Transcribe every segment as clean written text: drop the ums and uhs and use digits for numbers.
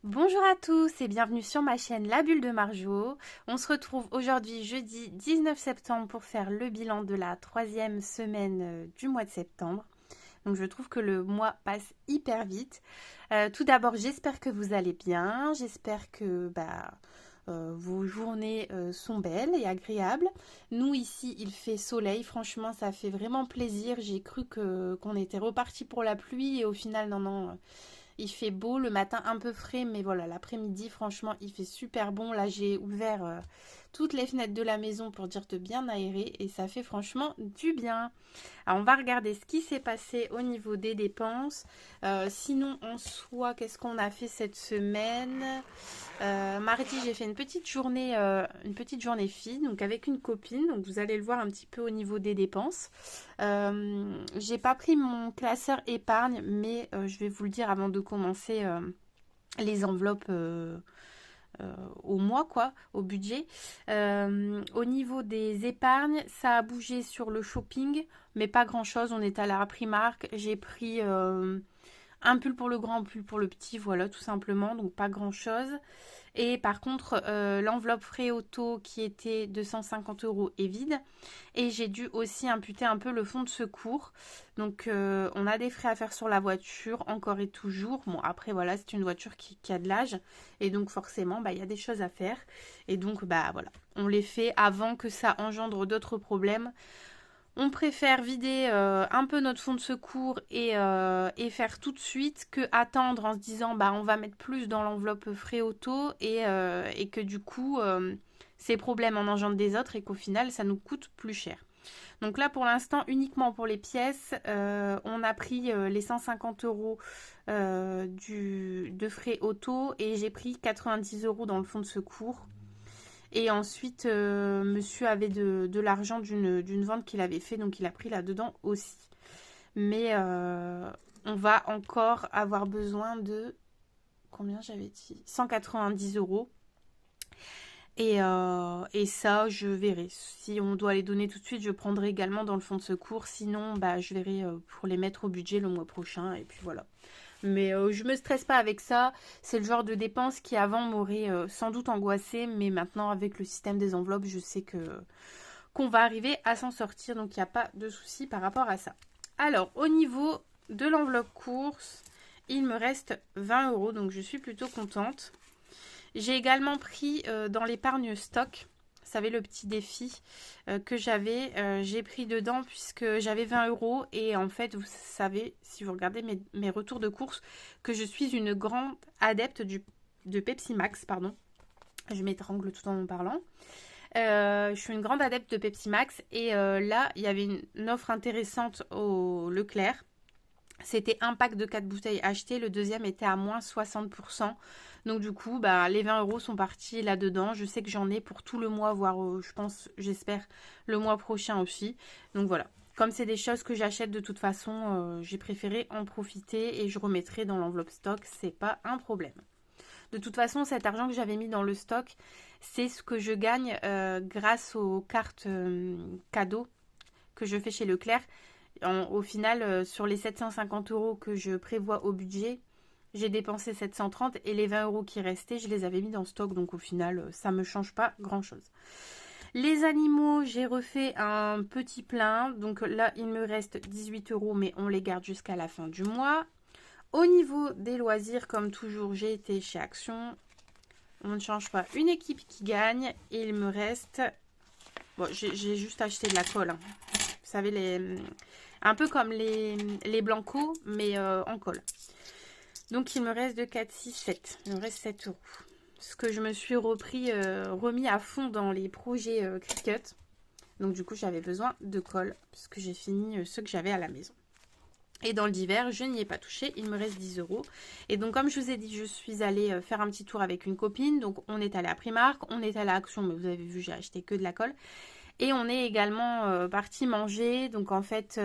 Bonjour à tous et bienvenue sur ma chaîne La Bulle de Marjo. On se retrouve aujourd'hui jeudi 19 septembre pour faire le bilan de la troisième semaine du mois de septembre. Donc je trouve que le mois passe hyper vite. Tout d'abord, j'espère que vous allez bien. J'espère que vos journées sont belles et agréables. Nous ici, il fait soleil. Franchement, ça fait vraiment plaisir. J'ai cru qu'on était reparti pour la pluie et au final, non. Il fait beau, le matin un peu frais, mais voilà, l'après-midi, franchement, il fait super bon. Là, j'ai ouvert toutes les fenêtres de la maison pour dire de bien aérer et ça fait franchement du bien. Alors, on va regarder ce qui s'est passé au niveau des dépenses. Sinon, en soi, qu'est-ce qu'on a fait cette semaine? Mardi, j'ai fait une petite journée fille, donc avec une copine. Donc, vous allez le voir un petit peu au niveau des dépenses. J'ai pas pris mon classeur épargne, mais je vais vous le dire avant de commencer les enveloppes. Au mois, quoi, au budget. Au niveau des épargnes, ça a bougé sur le shopping, mais pas grand-chose. On est allé à la Primark. J'ai pris un pull pour le grand, un pull pour le petit, voilà, tout simplement. Donc pas grand-chose. Et par contre, l'enveloppe frais auto qui était de 150 € est vide. Et j'ai dû aussi imputer un peu le fonds de secours. Donc on a des frais à faire sur la voiture, encore et toujours. Bon, après voilà, c'est une voiture qui a de l'âge. Et donc forcément, il y a des choses à faire. Et donc voilà, on les fait avant que ça engendre d'autres problèmes. On préfère vider un peu notre fonds de secours et faire tout de suite que attendre en se disant on va mettre plus dans l'enveloppe frais auto et que du coup ces problèmes en engendrent des autres et qu'au final ça nous coûte plus cher. Donc là pour l'instant uniquement pour les pièces, on a pris les 150 € de frais auto et j'ai pris 90 € dans le fonds de secours. Et ensuite, monsieur avait de l'argent d'une vente qu'il avait fait, donc il a pris là-dedans aussi. Mais on va encore avoir besoin de... Combien j'avais dit? 190 €. Et ça, je verrai. Si on doit les donner tout de suite, je prendrai également dans le fonds de secours. Sinon, je verrai pour les mettre au budget le mois prochain. Et puis voilà. Mais je me stresse pas avec ça. C'est le genre de dépense qui avant m'aurait sans doute angoissée. Mais maintenant, avec le système des enveloppes, je sais qu'on va arriver à s'en sortir. Donc, il n'y a pas de souci par rapport à ça. Alors, au niveau de l'enveloppe course, il me reste 20 €. Donc, je suis plutôt contente. J'ai également pris dans l'épargne stock. Vous savez, le petit défi que j'avais, j'ai pris dedans puisque j'avais 20 € et en fait, vous savez, si vous regardez mes retours de course, que je suis une grande adepte de Pepsi Max, pardon. Je m'étrangle tout en parlant. Je suis une grande adepte de Pepsi Max et là, il y avait une offre intéressante au Leclerc. C'était un pack de 4 bouteilles achetées, le deuxième était à moins 60%. Donc du coup, les 20 € sont partis là-dedans. Je sais que j'en ai pour tout le mois, voire je pense, j'espère, le mois prochain aussi. Donc voilà. Comme c'est des choses que j'achète de toute façon, j'ai préféré en profiter et je remettrai dans l'enveloppe stock, c'est pas un problème. De toute façon, cet argent que j'avais mis dans le stock, c'est ce que je gagne grâce aux cartes cadeaux que je fais chez Leclerc. Au final, sur les 750 € que je prévois au budget, j'ai dépensé 730 et les 20 € qui restaient, je les avais mis dans le stock. Donc au final, ça ne me change pas grand-chose. Les animaux, j'ai refait un petit plein. Donc là, il me reste 18 €, mais on les garde jusqu'à la fin du mois. Au niveau des loisirs, comme toujours, j'ai été chez Action. On ne change pas une équipe qui gagne. Et il me reste... Bon, j'ai juste acheté de la colle. Vous savez, un peu comme les blancos, mais en colle. Donc, il me reste de 4, 6, 7. Il me reste 7 €. Ce que je me suis remis à fond dans les projets Cricut. Donc, du coup, j'avais besoin de colle, puisque j'ai fini ceux que j'avais à la maison. Et dans le divers, je n'y ai pas touché, il me reste 10 €. Et donc, comme je vous ai dit, je suis allée faire un petit tour avec une copine. Donc, on est allé à Primark, on est allé à Action, mais vous avez vu, j'ai acheté que de la colle. Et on est également parti manger. Donc, en fait,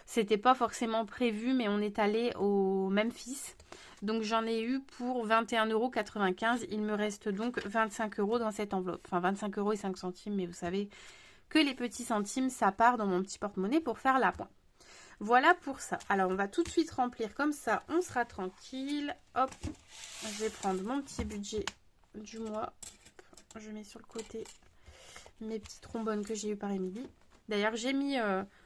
c'était pas forcément prévu, mais on est allé au Memphis. Donc, j'en ai eu pour 21,95 €. Il me reste donc 25 € dans cette enveloppe. Enfin, 25 € et 5 centimes, mais vous savez que les petits centimes, ça part dans mon petit porte-monnaie pour faire la pointe. Voilà pour ça. Alors, on va tout de suite remplir comme ça. On sera tranquille. Hop, je vais prendre mon petit budget du mois. Je mets sur le côté mes petits trombones que j'ai eu par Émilie. D'ailleurs, j'ai mis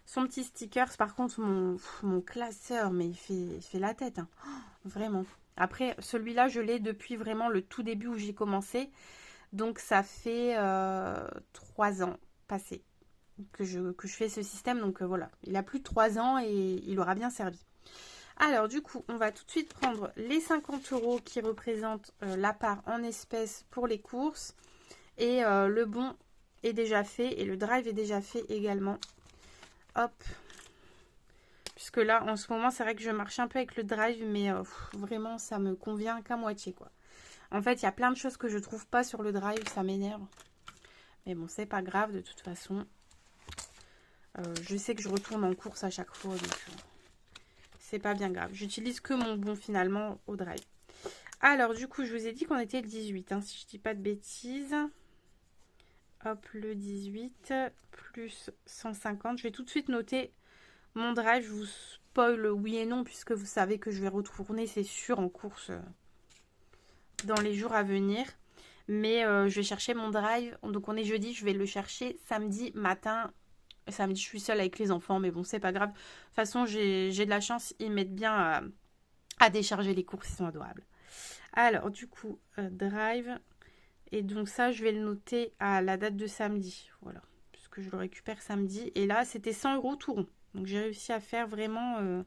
son petit sticker. Par contre, mon classeur, mais il fait la tête. Hein. Oh, vraiment. Après, celui-là, je l'ai depuis vraiment le tout début où j'ai commencé. Donc, ça fait 3 ans passés que je fais ce système. Donc, voilà. Il a plus de 3 ans et il aura bien servi. Alors, du coup, on va tout de suite prendre les 50 € qui représentent la part en espèces pour les courses. Et le bon est déjà fait et le drive est déjà fait également. Hop. Puisque là, en ce moment, c'est vrai que je marche un peu avec le drive, mais vraiment, ça me convient qu'à moitié, quoi. En fait, il y a plein de choses que je trouve pas sur le drive, ça m'énerve. Mais bon, c'est pas grave de toute façon. Je sais que je retourne en course à chaque fois, donc c'est pas bien grave. J'utilise que mon bon finalement au drive. Alors, du coup, je vous ai dit qu'on était le 18, hein, si je dis pas de bêtises. Hop, le 18 plus 150. Je vais tout de suite noter mon drive. Je vous spoil oui et non, puisque vous savez que je vais retourner, c'est sûr, en course dans les jours à venir. Mais je vais chercher mon drive. Donc, on est jeudi, je vais le chercher samedi matin. Samedi, je suis seule avec les enfants, mais bon, c'est pas grave. De toute façon, j'ai de la chance. Ils m'aident bien à décharger les courses, ils sont adorables. Alors, du coup, drive. Et donc ça, je vais le noter à la date de samedi. Voilà, puisque je le récupère samedi. Et là, c'était 100 € tout rond. Donc j'ai réussi à faire vraiment,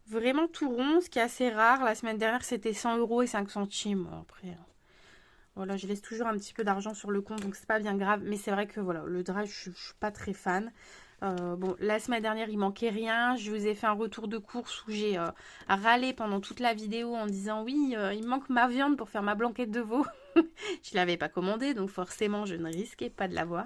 vraiment tout rond, ce qui est assez rare. La semaine dernière, c'était 100 € et 5 centimes. Après, voilà, je laisse toujours un petit peu d'argent sur le compte, donc c'est pas bien grave. Mais c'est vrai que voilà, le drive, je suis pas très fan. Bon, la semaine dernière, il manquait rien. Je vous ai fait un retour de course où j'ai râlé pendant toute la vidéo en disant oui, il manque ma viande pour faire ma blanquette de veau. Je ne l'avais pas commandée, donc forcément, je ne risquais pas de l'avoir.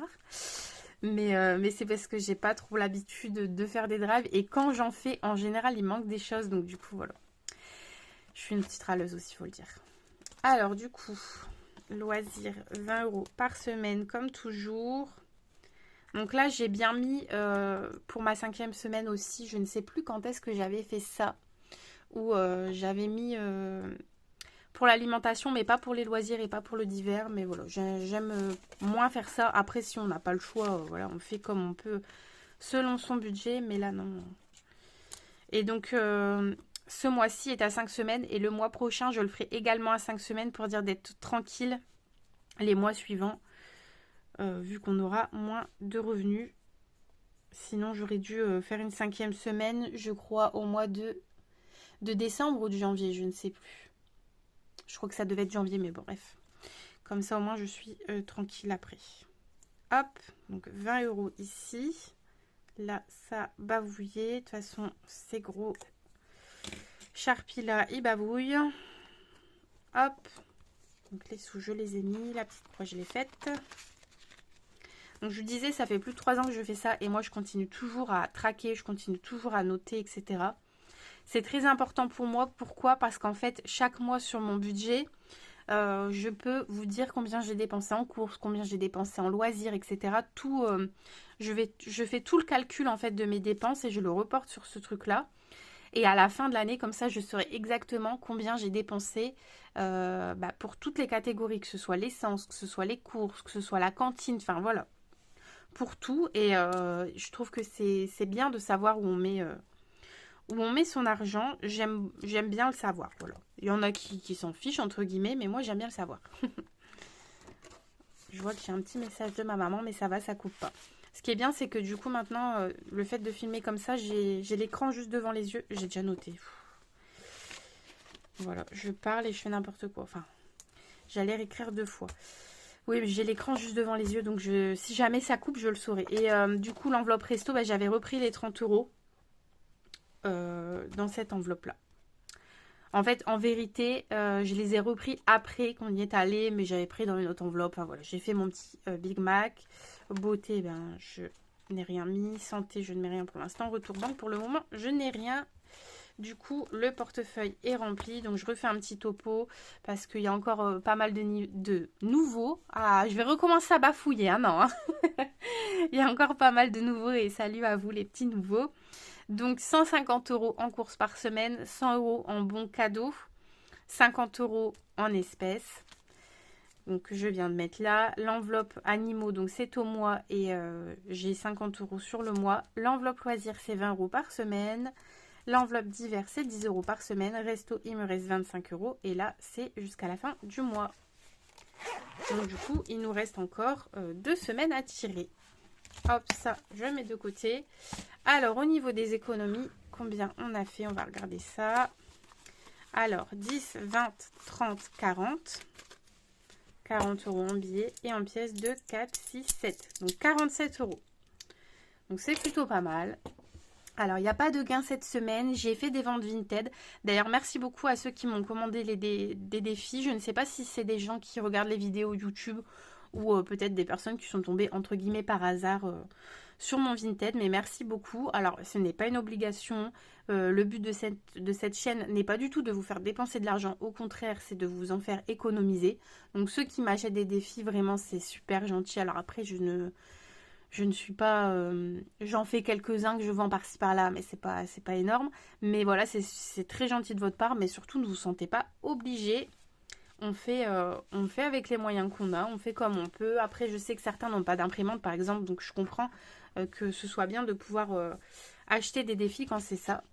Mais c'est parce que j'ai pas trop l'habitude de faire des drives. Et quand j'en fais, en général, il manque des choses. Donc du coup, voilà. Je suis une petite râleuse aussi, il faut le dire. Alors, du coup, loisirs, 20 € par semaine, comme toujours. Donc là, j'ai bien mis pour ma 5e semaine aussi. Je ne sais plus quand est-ce que j'avais fait ça. Où j'avais mis pour l'alimentation, mais pas pour les loisirs et pas pour le divers. Mais voilà, j'aime moins faire ça. Après, si on n'a pas le choix, voilà, on fait comme on peut selon son budget. Mais là, non. Et donc, ce mois-ci est à 5 semaines. Et le mois prochain, je le ferai également à 5 semaines pour dire d'être tranquille les mois suivants. Vu qu'on aura moins de revenus. Sinon, j'aurais dû faire une 5e semaine, je crois, au mois de décembre ou de janvier, je ne sais plus. Je crois que ça devait être janvier, mais bon, bref. Comme ça, au moins, je suis tranquille après. Hop, donc 20 € ici. Là, ça bavouillait. De toute façon, c'est gros. Sharpie là, il bavouille. Hop. Donc les sous, je les ai mis. La petite croix, je l'ai faite. Donc je vous disais, ça fait plus de 3 ans que je fais ça. Et moi, je continue toujours à traquer. Je continue toujours à noter, etc. C'est très important pour moi. Pourquoi? Parce qu'en fait, chaque mois sur mon budget, je peux vous dire combien j'ai dépensé en courses, combien j'ai dépensé en loisirs, etc. Tout, je fais tout le calcul en fait de mes dépenses et je le reporte sur ce truc-là. Et à la fin de l'année, comme ça, je saurai exactement combien j'ai dépensé pour toutes les catégories, que ce soit l'essence, que ce soit les courses, que ce soit la cantine, enfin voilà, pour tout. Et je trouve que c'est bien de savoir où on met son argent. J'aime bien le savoir, voilà. Il y en a qui s'en fichent, entre guillemets, mais moi, j'aime bien le savoir. Je vois que j'ai un petit message de ma maman, mais ça va, ça coupe pas. Ce qui est bien, c'est que du coup, maintenant, le fait de filmer comme ça, j'ai l'écran juste devant les yeux. J'ai déjà noté. Voilà, je parle et je fais n'importe quoi. Enfin, j'allais réécrire 2 fois. Oui, j'ai l'écran juste devant les yeux, donc si jamais ça coupe, je le saurai. Et du coup, l'enveloppe resto, j'avais repris les 30 € dans cette enveloppe-là. En fait, en vérité, je les ai repris après qu'on y est allé, mais j'avais pris dans une autre enveloppe. Enfin voilà, j'ai fait mon petit Big Mac. Beauté, je n'ai rien mis. Santé, je ne mets rien pour l'instant. Retour banque, pour le moment, je n'ai rien. Du coup, le portefeuille est rempli. Donc, je refais un petit topo parce qu'il y a encore pas mal de nouveaux. Ah, je vais recommencer à bafouiller, hein, non. Il y a encore pas mal de nouveaux et salut à vous les petits nouveaux. Donc 150 € en courses par semaine, 100 € en bons cadeaux, 50 € en espèces. Donc je viens de mettre là. L'enveloppe animaux, donc c'est au mois et j'ai 50 € sur le mois. L'enveloppe loisirs, c'est 20 € par semaine. L'enveloppe divers, c'est 10 € par semaine. Resto, il me reste 25 €. Et là, c'est jusqu'à la fin du mois. Donc du coup, il nous reste encore 2 semaines à tirer. Hop, ça, je mets de côté. Alors, au niveau des économies, combien on a fait? On va regarder ça. Alors, 10, 20, 30, 40. 40 € en billets et en pièces de 4, 6, 7. Donc 47 €. Donc c'est plutôt pas mal. Alors, il n'y a pas de gain cette semaine. J'ai fait des ventes Vinted. D'ailleurs, merci beaucoup à ceux qui m'ont commandé des défis. Je ne sais pas si c'est des gens qui regardent les vidéos YouTube ou peut-être des personnes qui sont tombées entre guillemets par hasard sur mon Vinted. Mais merci beaucoup. Alors, ce n'est pas une obligation. Le but de cette chaîne n'est pas du tout de vous faire dépenser de l'argent. Au contraire, c'est de vous en faire économiser. Donc, ceux qui m'achètent des défis, vraiment, c'est super gentil. Alors après, je ne suis pas... j'en fais quelques-uns que je vends par-ci par-là, mais c'est pas énorme. Mais voilà, c'est très gentil de votre part, mais surtout ne vous sentez pas obligé. On fait avec les moyens qu'on a, on fait comme on peut. Après, je sais que certains n'ont pas d'imprimante, par exemple, donc je comprends que ce soit bien de pouvoir acheter des défis quand c'est ça.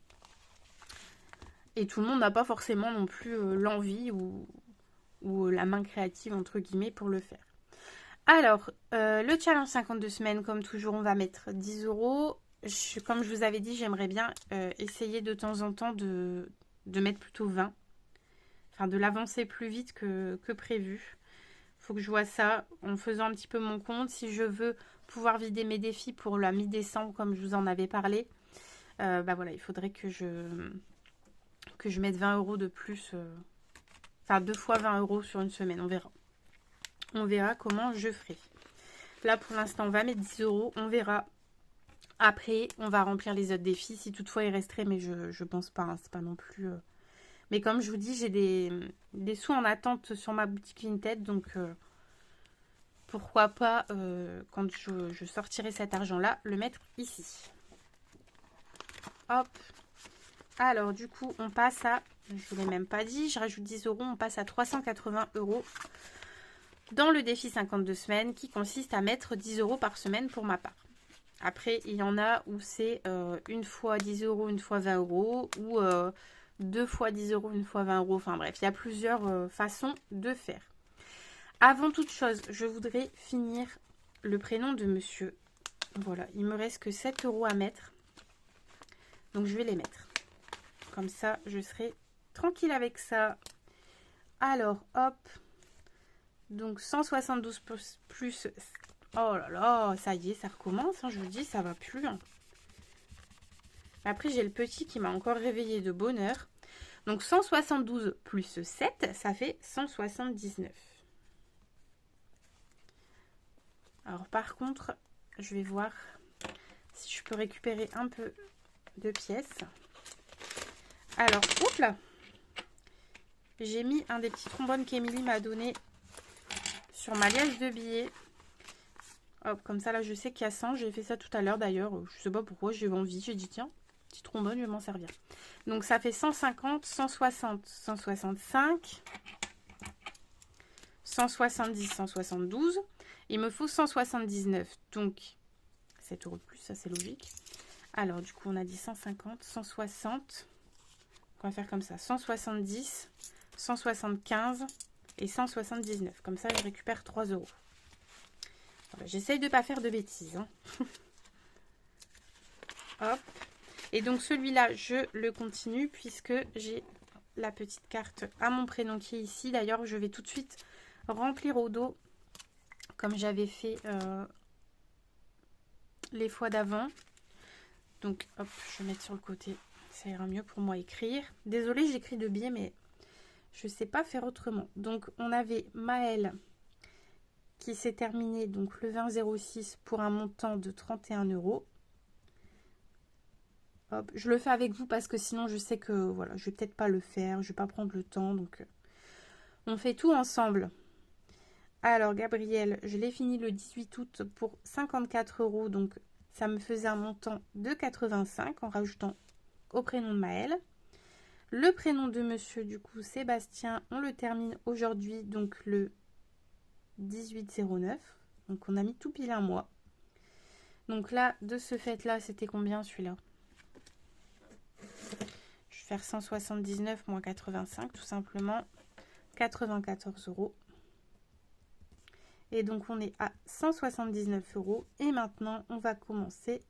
Et tout le monde n'a pas forcément non plus l'envie ou la main créative, entre guillemets, pour le faire. Alors, le challenge 52 semaines, comme toujours, on va mettre 10 €. Comme je vous avais dit, j'aimerais bien essayer de temps en temps de mettre plutôt 20. Enfin, de l'avancer plus vite que prévu. Il faut que je vois ça en faisant un petit peu mon compte. Si je veux pouvoir vider mes défis pour la mi-décembre, comme je vous en avais parlé, bah voilà, il faudrait que je mette 20 € de plus. Enfin, 2 fois 20 € sur une semaine, on verra. On verra comment je ferai. Là, pour l'instant, on va mettre 10 €. On verra. Après, on va remplir les autres défis. Si toutefois il resterait, mais je pense pas. Hein, c'est pas non plus... Mais comme je vous dis, j'ai des sous en attente sur ma boutique Vinted. Donc, pourquoi pas, quand je sortirai cet argent-là, le mettre ici. Hop. Alors, du coup, on passe à... Je ne vous l'ai même pas dit. Je rajoute 10 €. On passe à 380 € dans le défi 52 semaines qui consiste à mettre 10 € par semaine pour ma part. Après, il y en a où c'est une fois 10 €, une fois 20 € ou 2 fois 10 €, une fois 20 €. Enfin bref, il y a plusieurs façons de faire. Avant toute chose, je voudrais finir le prénom de monsieur. Voilà, il me reste que 7 € à mettre. Donc je vais les mettre. Comme ça, je serai tranquille avec ça. Alors, hop. Donc 172 plus... Oh là là, ça y est, ça recommence. Hein, je vous dis, ça va plus. Hein. Après, j'ai le petit qui m'a encore réveillé de bonne heure. Donc 172 plus 7, ça fait 179. Alors par contre, je vais voir si je peux récupérer un peu de pièces. Alors, oups là, j'ai mis un des petits trombones qu'Emilie m'a donné sur ma liasse de billets. Hop, comme ça là, je sais qu'il y a 100. J'ai fait ça tout à l'heure d'ailleurs. Je sais pas pourquoi, j'ai eu envie. J'ai dit tiens, petit trombone, je vais m'en servir. Donc ça fait 150, 160, 165, 170, 172. Il me faut 179. Donc 7 € de plus, ça c'est logique. Alors du coup, on a dit 150, 160. On va faire comme ça. 170, 175 et 179. Comme ça, je récupère 3 €. Voilà, j'essaye de ne pas faire de bêtises. Hein. Hop. Et donc celui-là, je le continue puisque j'ai la petite carte à mon prénom qui est ici. D'ailleurs, je vais tout de suite remplir au dos comme j'avais fait les fois d'avant. Donc, hop, je vais mettre sur le côté. Ça ira mieux pour moi écrire. Désolée, j'écris de biais, mais je ne sais pas faire autrement. Donc, on avait Maëlle qui s'est terminé donc le 20-06 pour un montant de 31 €. Hop, je le fais avec vous parce que sinon je sais que voilà, je vais peut-être pas le faire, je vais pas prendre le temps, donc on fait tout ensemble. Alors Gabriel, je l'ai fini le 18 août pour 54 €, donc Ça me faisait un montant de 85 en rajoutant au prénom de Maëlle. Le prénom de monsieur, du coup, Sébastien, on le termine aujourd'hui, donc le 18/09. Donc on a mis tout pile un mois. Donc là, de ce fait-là, c'était combien celui-là? Je vais faire 179 moins 85, tout simplement. 94 €. Et donc on est à 179 €. Et maintenant, on va commencer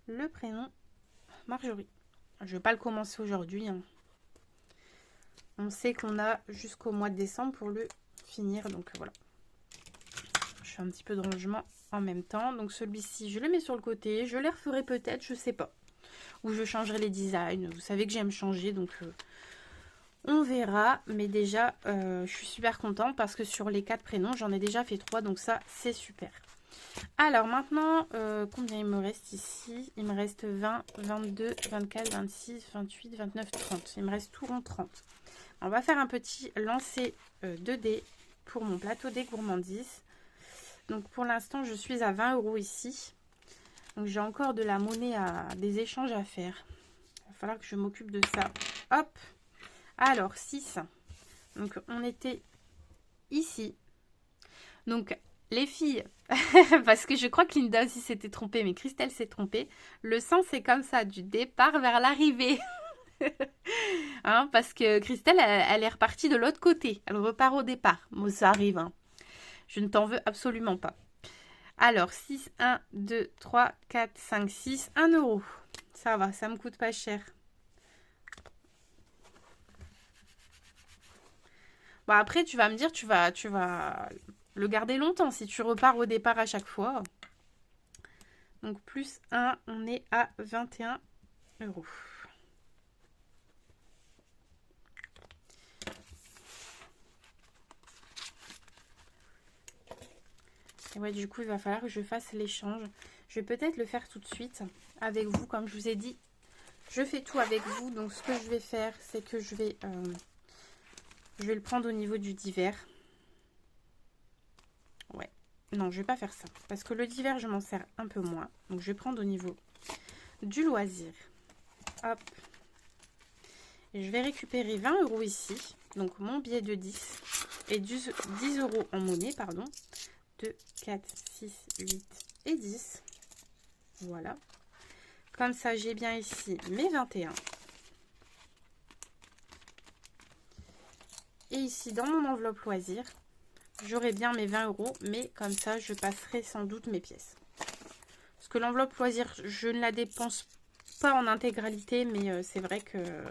le prénom Marjorie. Je ne vais pas le commencer aujourd'hui, hein. On sait qu'on a jusqu'au mois de décembre pour le finir. Donc voilà. Je fais un petit peu de rangement en même temps. Donc celui-ci, je le mets sur le côté. Je les referai peut-être, je sais pas. Ou je changerai les designs. Vous savez que j'aime changer, donc on verra. Mais déjà, je suis super contente parce que sur les 4 prénoms, j'en ai déjà fait 3. Donc ça, c'est super. Alors maintenant, combien il me reste ici? Il me reste 20, 22, 24, 26, 28, 29, 30. Il me reste tout rond 30. On va faire un petit lancer de dés pour mon plateau des gourmandises. Donc pour l'instant, je suis à 20 € ici. Donc j'ai encore de la monnaie, des échanges à faire. Il va falloir que je m'occupe de ça. Hop. Alors 6. Donc on était ici. Donc les filles, parce que je crois que Linda aussi s'était trompée, mais Christelle s'est trompée. Le sens c'est comme ça, du départ vers l'arrivée. Hein, parce que Christelle, elle est repartie de l'autre côté. Elle repart au départ. Bon, ça arrive. Hein. Je ne t'en veux absolument pas. Alors, 6, 1, 2, 3, 4, 5, 6, 1 €. Ça va, ça me coûte pas cher. Bon, après, tu vas me dire, tu vas le garder longtemps si tu repars au départ à chaque fois. Donc, plus 1, on est à 21 €. Et ouais, du coup, il va falloir que je fasse l'échange. Je vais peut-être le faire tout de suite avec vous. Comme je vous ai dit, je fais tout avec vous. Donc, ce que je vais faire, c'est que je vais le prendre au niveau du divers. Ouais. Non, je vais pas faire ça. Parce que le divers, je m'en sers un peu moins. Donc, je vais prendre au niveau du loisir. Hop. Et je vais récupérer 20 € ici. Donc, mon billet de 10. Et 10 € en monnaie, pardon. 2, 4, 6, 8 et 10. Voilà. Comme ça, j'ai bien ici mes 21. Et ici, dans mon enveloppe loisir, j'aurai bien mes 20 €. Mais comme ça, je passerai sans doute mes pièces. Parce que l'enveloppe loisir, je ne la dépense pas en intégralité. Mais c'est vrai que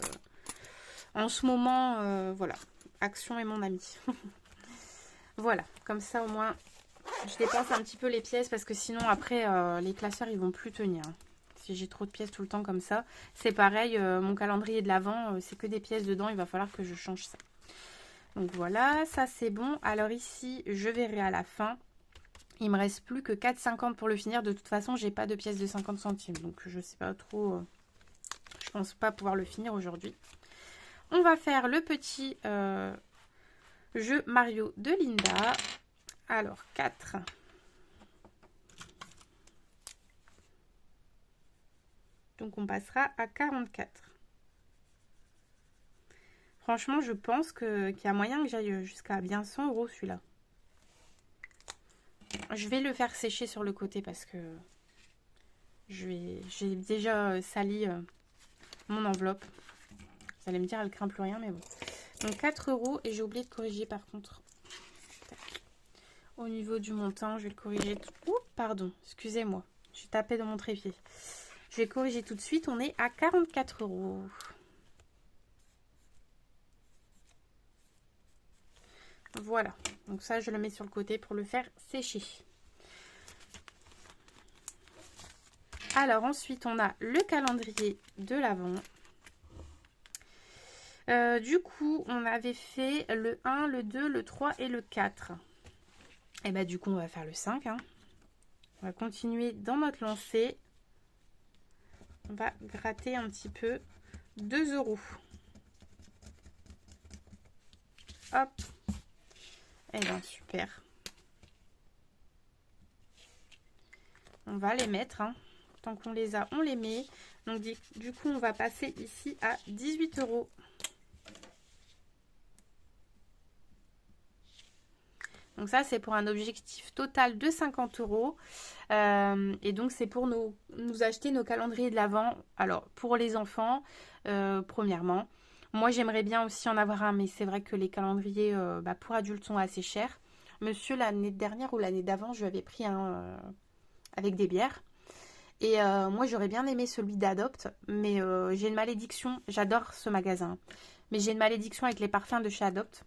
en ce moment, voilà. Action est mon ami. Voilà. Comme ça, au moins... Je dépense un petit peu les pièces parce que sinon après les classeurs ils vont plus tenir. Si j'ai trop de pièces tout le temps comme ça. C'est pareil, mon calendrier de l'Avent, c'est que des pièces dedans. Il va falloir que je change ça. Donc voilà, ça c'est bon. Alors ici, je verrai à la fin. Il me reste plus que 4,50 pour le finir. De toute façon, j'ai pas de pièces de 50 centimes. Donc je sais pas trop. Je pense pas pouvoir le finir aujourd'hui. On va faire le petit jeu Mario de Linda. Alors, 4. Donc, on passera à 44. Franchement, je pense qu'il y a moyen que j'aille jusqu'à bien 100 € celui-là. Je vais le faire sécher sur le côté parce que j'ai déjà sali mon enveloppe. Vous allez me dire, elle craint plus rien, mais bon. Donc, 4 € et j'ai oublié de corriger par contre. Au niveau du montant, je vais le corriger. Ouh, pardon, excusez-moi. Je suis tapée dans mon trépied. Je vais corriger tout de suite. On est à 44 €. Voilà. Donc ça, je le mets sur le côté pour le faire sécher. Alors ensuite, on a le calendrier de l'Avent. Du coup, on avait fait le 1, le 2, le 3 et le 4. Et bah du coup, on va faire le 5. Hein. On va continuer dans notre lancée. On va gratter un petit peu. 2 €. Hop. Et bien super. on va les mettre. Hein. Tant qu'on les a, on les met. Donc du coup, on va passer ici à 18 €. Donc ça, c'est pour un objectif total de 50 €. Et donc, c'est pour nous acheter nos calendriers de l'Avent. Alors, pour les enfants, premièrement. Moi, j'aimerais bien aussi en avoir un, mais c'est vrai que les calendriers pour adultes sont assez chers. Monsieur, l'année dernière ou l'année d'avant, je lui avais pris un avec des bières. Et moi, j'aurais bien aimé celui d'Adopt, mais j'ai une malédiction. J'adore ce magasin. Mais j'ai une malédiction avec les parfums de chez Adopt.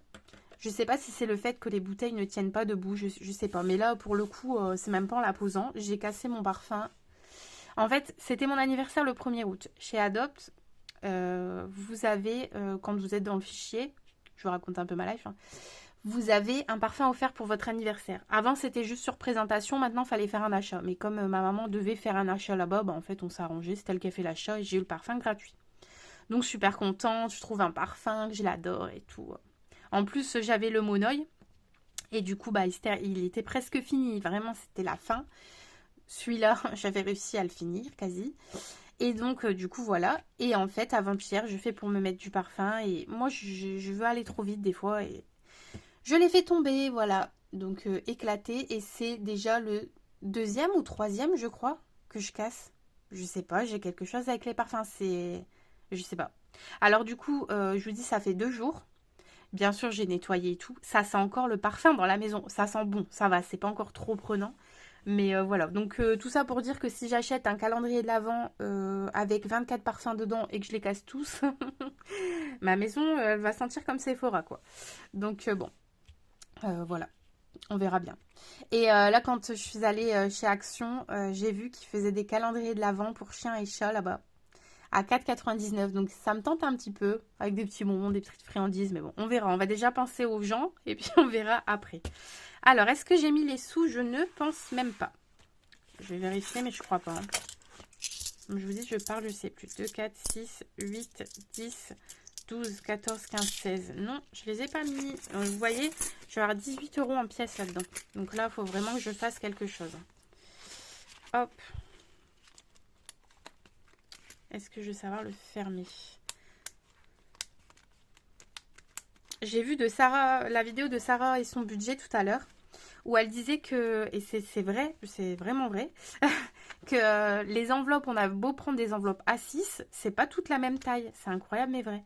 Je sais pas si c'est le fait que les bouteilles ne tiennent pas debout, je sais pas. Mais là, pour le coup, c'est même pas en la posant. J'ai cassé mon parfum. En fait, c'était mon anniversaire le 1er août. Chez Adopt, vous avez, quand vous êtes dans le fichier, je vous raconte un peu ma life, hein, vous avez un parfum offert pour votre anniversaire. Avant, c'était juste sur présentation. Maintenant, il fallait faire un achat. Mais comme ma maman devait faire un achat là-bas, en fait, on s'est arrangé. C'est elle qui a fait l'achat et j'ai eu le parfum gratuit. Donc, super contente. Je trouve un parfum que je l'adore et tout. En plus, j'avais le monoeil. Et du coup, il était presque fini. Vraiment, c'était la fin. Celui-là, j'avais réussi à le finir, quasi. Et donc, du coup, voilà. Et en fait, avant-hier, je fais pour me mettre du parfum. Et moi, je veux aller trop vite des fois. Et je l'ai fait tomber, voilà. Donc, éclaté. Et c'est déjà le deuxième ou troisième, je crois, que je casse. Je sais pas, j'ai quelque chose avec les parfums. Je sais pas. Alors, du coup, je vous dis, ça fait 2 jours. Bien sûr, j'ai nettoyé et tout. Ça sent encore le parfum dans la maison. Ça sent bon, ça va, c'est pas encore trop prenant. Mais voilà, donc tout ça pour dire que si j'achète un calendrier de l'Avent avec 24 parfums dedans et que je les casse tous, ma maison elle va sentir comme Sephora, quoi. Donc bon, voilà, on verra bien. Et là, quand je suis allée chez Action, j'ai vu qu'ils faisaient des calendriers de l'Avent pour chiens et chats là-bas à 4,99. Donc ça me tente un petit peu, avec des petits bonbons, des petites friandises, mais bon, on verra. On va déjà penser aux gens, et puis on verra après. Alors, est-ce que j'ai mis les sous? Je ne pense même pas. Je vais vérifier, mais je crois pas. Hein. Comme je vous dis, je parle, je sais plus. 2, 4, 6, 8, 10, 12, 14, 15, 16. Non, je les ai pas mis. Vous voyez, je vais avoir 18 € en pièces là-dedans. Donc là, il faut vraiment que je fasse quelque chose. Hop. Est-ce que je vais savoir le fermer? J'ai vu de Sarah, la vidéo de Sarah et son budget tout à l'heure, où elle disait que, et c'est vrai, c'est vraiment vrai, que les enveloppes, on a beau prendre des enveloppes A6, c'est pas toute la même taille. C'est incroyable mais vrai.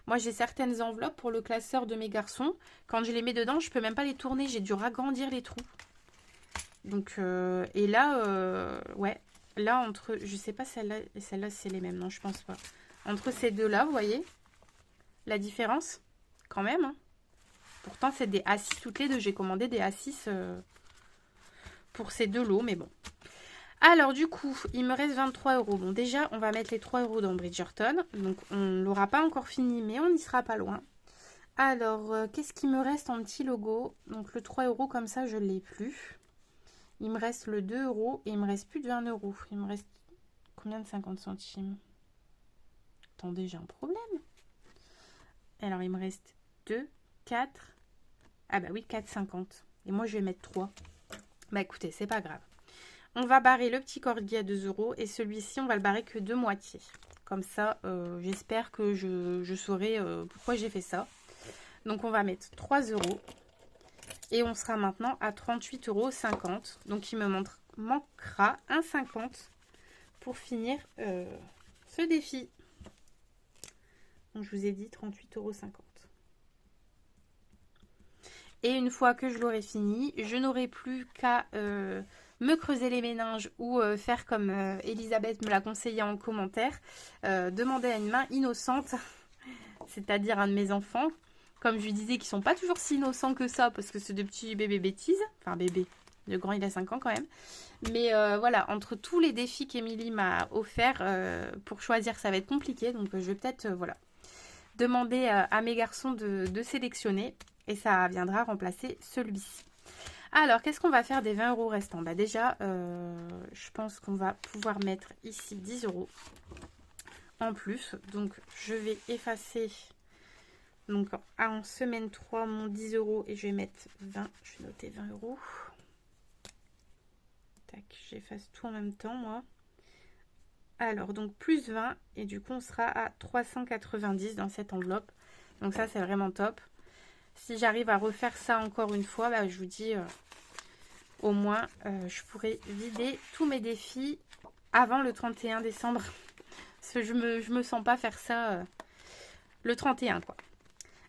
Moi, j'ai certaines enveloppes pour le classeur de mes garçons. Quand je les mets dedans, je peux même pas les tourner. J'ai dû agrandir les trous. Donc, et là, ouais. Là, entre, je sais pas celle-là et celle-là, c'est les mêmes. Non, je pense pas. Entre ces deux-là, vous voyez la différence? Quand même, hein. Pourtant, c'est des A6 toutes les deux. J'ai commandé des A6 pour ces deux lots, mais bon. Alors, du coup, il me reste 23 €. Bon, déjà, on va mettre les 3 € dans Bridgerton. Donc, on ne l'aura pas encore fini, mais on n'y sera pas loin. Alors, qu'est-ce qui me reste en petit logo? Donc, le 3 € comme ça, je ne l'ai plus. Il me reste le 2 € et il me reste plus de 20 €. Il me reste combien de 50 centimes? Attendez, j'ai un problème. Alors, il me reste 2, 4. Ah bah oui, 4,50. Et moi, je vais mettre 3. Bah écoutez, c'est pas grave. On va barrer le petit corgi à 2 € et celui-ci, on va le barrer que de moitié. Comme ça, j'espère que je saurai pourquoi j'ai fait ça. Donc, on va mettre 3 € et on sera maintenant à 38,50 €. Donc, il me manquera 1,50 pour finir ce défi. Donc, je vous ai dit 38,50 €. Et une fois que je l'aurai fini, je n'aurai plus qu'à me creuser les méninges ou faire comme Elisabeth me l'a conseillé en commentaire, demander à une main innocente, c'est-à-dire un de mes enfants, comme je lui disais, qui sont pas toujours si innocents que ça, parce que c'est des petits bébés bêtises, enfin bébé, le grand il a 5 ans quand même, mais voilà, entre tous les défis qu'Emilie m'a offert, pour choisir ça va être compliqué, donc je vais peut-être, voilà, demander à mes garçons de sélectionner, et ça viendra remplacer celui-ci. Alors, qu'est-ce qu'on va faire des 20 € restants? Bah déjà, je pense qu'on va pouvoir mettre ici 10 € en plus. Donc, je vais effacer donc en semaine 3 mon 10 € et je vais mettre 20. Je vais noter 20 €. Tac, j'efface tout en même temps, moi. Alors, donc plus 20, et du coup, on sera à 390 dans cette enveloppe. Donc ça, c'est vraiment top. Si j'arrive à refaire ça encore une fois, bah, je vous dis, au moins, je pourrai vider tous mes défis avant le 31 décembre. Parce que je me sens pas faire ça le 31, quoi.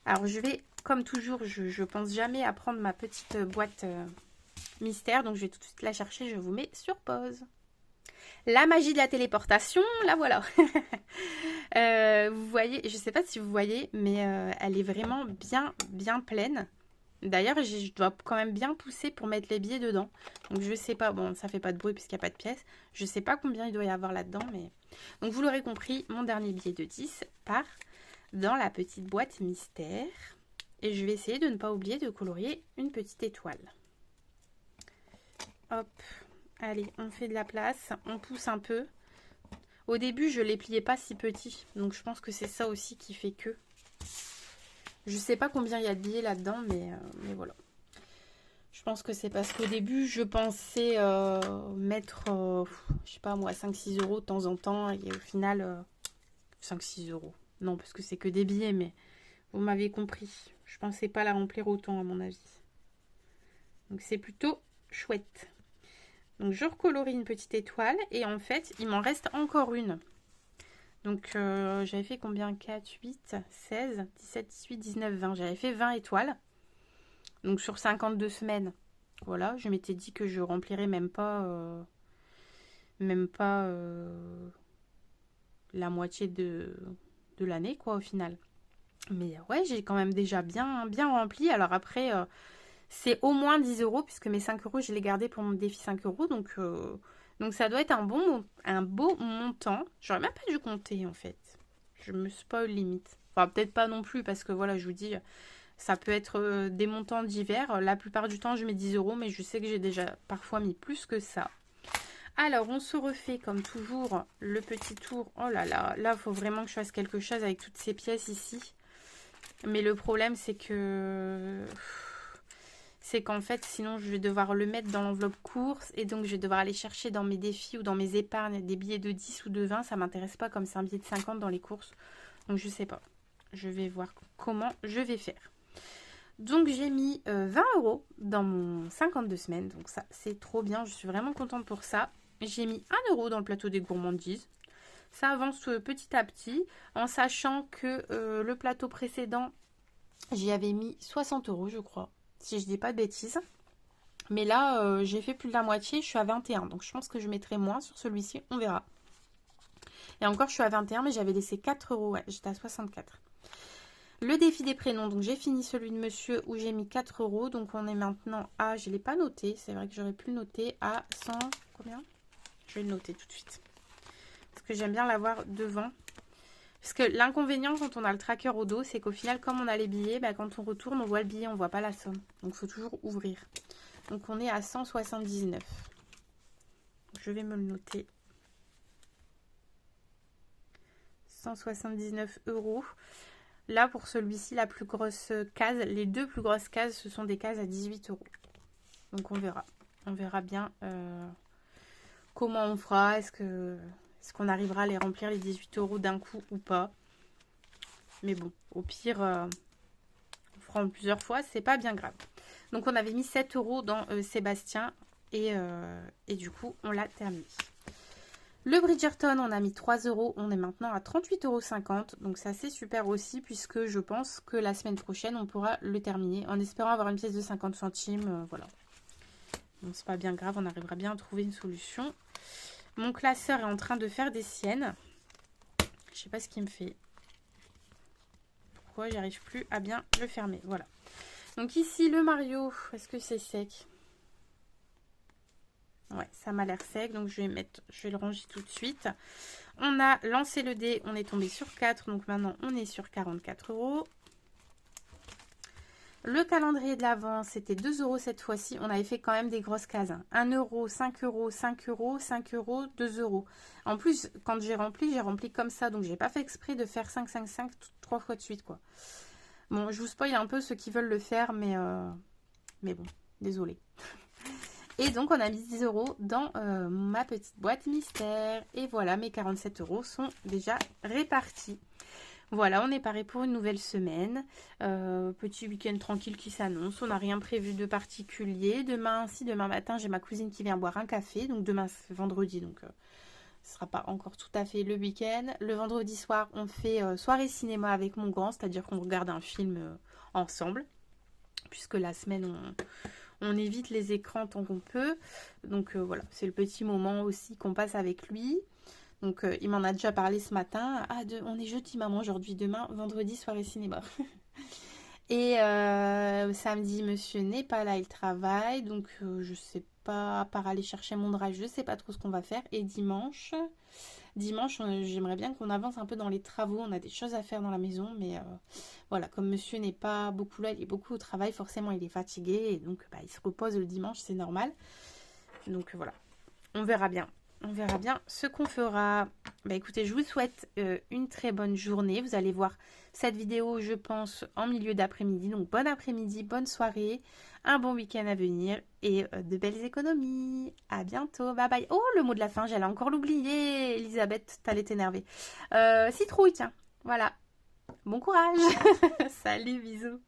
Alors, je vais, comme toujours, je pense jamais à prendre ma petite boîte mystère. Donc, je vais tout de suite la chercher. Je vous mets sur pause. La magie de la téléportation, la voilà. Vous voyez, je sais pas si vous voyez, mais elle est vraiment bien pleine. D'ailleurs, je dois quand même bien pousser pour mettre les billets dedans. Donc, je sais pas, bon, ça fait pas de bruit puisqu'il n'y a pas de pièces. Je sais pas combien il doit y avoir là-dedans, mais... Donc, vous l'aurez compris, mon dernier billet de 10 part dans la petite boîte mystère. Et je vais essayer de ne pas oublier de colorier une petite étoile. Hop. Allez, on fait de la place, on pousse un peu. Au début, je ne les pliais pas si petits, donc je pense que c'est ça aussi qui fait que. Je sais pas combien il y a de billets là-dedans, mais voilà. Je pense que c'est parce qu'au début, je pensais mettre, je sais pas moi, 5-6 euros de temps en temps, et au final, 5-6 euros. Non, parce que c'est que des billets, mais vous m'avez compris. Je pensais pas la remplir autant, à mon avis. Donc c'est plutôt chouette. Donc je recolorie une petite étoile et en fait il m'en reste encore une. Donc j'avais fait combien? 4, 8, 16, 17, 18, 19, 20. J'avais fait 20 étoiles. Donc sur 52 semaines. Voilà, je m'étais dit que je remplirais même pas la moitié de l'année quoi au final. Mais ouais, j'ai quand même déjà bien rempli. Alors après... c'est au moins 10 euros, puisque mes 5 euros, je les gardais pour mon défi 5 euros. Donc ça doit être un beau montant. J'aurais même pas dû compter, en fait. Je me spoil limite. Enfin, peut-être pas non plus, parce que voilà, je vous dis, ça peut être des montants divers. La plupart du temps, je mets 10 euros, mais je sais que j'ai déjà parfois mis plus que ça. Alors, on se refait, comme toujours, le petit tour. Oh là là, là, il faut vraiment que je fasse quelque chose avec toutes ces pièces ici. Mais le problème, c'est que... c'est qu'en fait, sinon, je vais devoir le mettre dans l'enveloppe course. Et donc, je vais devoir aller chercher dans mes défis ou dans mes épargnes des billets de 10 ou de 20. Ça ne m'intéresse pas comme c'est un billet de 50 dans les courses. Donc, je ne sais pas. Je vais voir comment je vais faire. Donc, j'ai mis 20 euros dans mon 52 semaines. Donc, ça, c'est trop bien. Je suis vraiment contente pour ça. J'ai mis 1 euro dans le plateau des gourmandises. Ça avance petit à petit. En sachant que le plateau précédent, j'y avais mis 60 euros, je crois. Si je dis pas de bêtises. Mais là, j'ai fait plus de la moitié, je suis à 21. Donc je pense que je mettrai moins sur celui-ci, on verra. Et encore, je suis à 21, mais j'avais laissé 4 euros. Ouais, j'étais à 64. Le défi des prénoms, donc j'ai fini celui de monsieur où j'ai mis 4 euros. Donc on est maintenant à, je ne l'ai pas noté, c'est vrai que j'aurais pu le noter, à 100, combien? Je vais le noter tout de suite. Parce que j'aime bien l'avoir devant. Parce que l'inconvénient quand on a le tracker au dos, c'est qu'au final, comme on a les billets, bah, quand on retourne, on voit le billet, on ne voit pas la somme. Donc il faut toujours ouvrir. Donc on est à 179. Je vais me le noter. 179 euros. Là, pour celui-ci, la plus grosse case, les deux plus grosses cases, ce sont des cases à 18 euros. Donc on verra. On verra bien comment on fera. Est-ce qu'on arrivera à les remplir les 18 euros d'un coup ou pas. Mais bon, au pire, on fera en plusieurs fois, c'est pas bien grave. Donc on avait mis 7 euros dans Sébastien et du coup, on l'a terminé. Le Bridgerton, on a mis 3 euros. On est maintenant à 38,50 euros. Donc ça, c'est super aussi puisque je pense que la semaine prochaine, on pourra le terminer en espérant avoir une pièce de 50 centimes. Voilà. Donc c'est pas bien grave, on arrivera bien à trouver une solution. Mon classeur est en train de faire des siennes. Je sais pas ce qu'il me fait. Pourquoi j'arrive plus à bien le fermer. Voilà. Donc ici, le Mario, est-ce que c'est sec? Ouais, ça m'a l'air sec, donc je vais le ranger tout de suite. On a lancé le dé, on est tombé sur 4, donc maintenant on est sur 44 euros. Le calendrier de l'Avent, c'était 2 euros cette fois-ci. On avait fait quand même des grosses cases. 1 euro, 5 euros, 5 euros, 5 euros, 2 euros. En plus, quand j'ai rempli comme ça, donc j'ai pas fait exprès de faire 5, 5, 5 3 fois de suite, quoi. Bon, je vous spoil un peu ceux qui veulent le faire, mais bon, désolé. Et donc, on a mis 10 € dans ma petite boîte mystère. Et voilà, mes 47 € sont déjà répartis. Voilà, on est paré pour une nouvelle semaine. Petit week-end tranquille qui s'annonce. On n'a rien prévu de particulier. Demain matin, j'ai ma cousine qui vient boire un café. Donc demain, c'est vendredi, donc ce ne sera pas encore tout à fait le week-end. Le vendredi soir, on fait soirée cinéma avec mon grand, c'est-à-dire qu'on regarde un film ensemble. Puisque la semaine, on évite les écrans tant qu'on peut. Donc voilà, c'est le petit moment aussi qu'on passe avec lui. Donc il m'en a déjà parlé ce matin. Ah, on est jeudi maman aujourd'hui, demain, vendredi, soirée cinéma. Et samedi, monsieur n'est pas là, il travaille. Donc je sais pas, à part aller chercher mon drive, je sais pas trop ce qu'on va faire. Et dimanche, j'aimerais bien qu'on avance un peu dans les travaux. On a des choses à faire dans la maison, mais voilà, comme monsieur n'est pas beaucoup là, il est beaucoup au travail, forcément il est fatigué. Et donc il se repose le dimanche, c'est normal. Donc voilà, on verra bien. On verra bien ce qu'on fera. Écoutez, je vous souhaite une très bonne journée. Vous allez voir cette vidéo, je pense, en milieu d'après-midi. Donc, bon après-midi, bonne soirée, un bon week-end à venir et de belles économies. À bientôt. Bye bye. Oh, le mot de la fin, j'allais encore l'oublier. Elisabeth, t'allais t'énerver. Citrouille, tiens. Voilà. Bon courage. Salut, bisous.